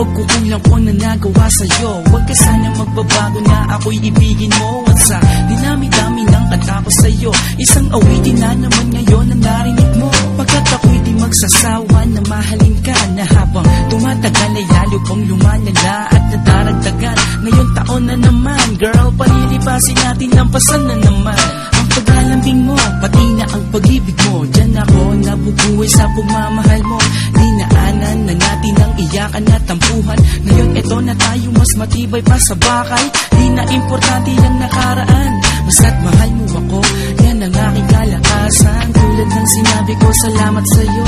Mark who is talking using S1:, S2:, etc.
S1: Huwag ko kulang po na nagawa sa'yo. Huwag ka sana magbabago na ako'y ibigin mo. At sa dinami-dami ng kanta ko sa'yo, isang awitin na naman ngayon na narinig mo. Pagkat ako'y di magsasawa na mahalin ka, na habang tumatagal ay lalo pang lumalala at nadaragdagan. Ngayon taon na naman, girl, palilipasin natin, lampasan na naman ang paglalambing mo, pati na ang pag-ibig mo. Diyan ako nabubuhay sa pagmamahal mo. Dinaanan na natin ang iyakan at tampuhan. Ngayon eto na tayo, mas matibay pa sa bakay. Di na importante ang nakaraan, basta't mahal mo ako, yan ang aking kalakasan. Tulad ng sinabi ko, salamat sa'yo.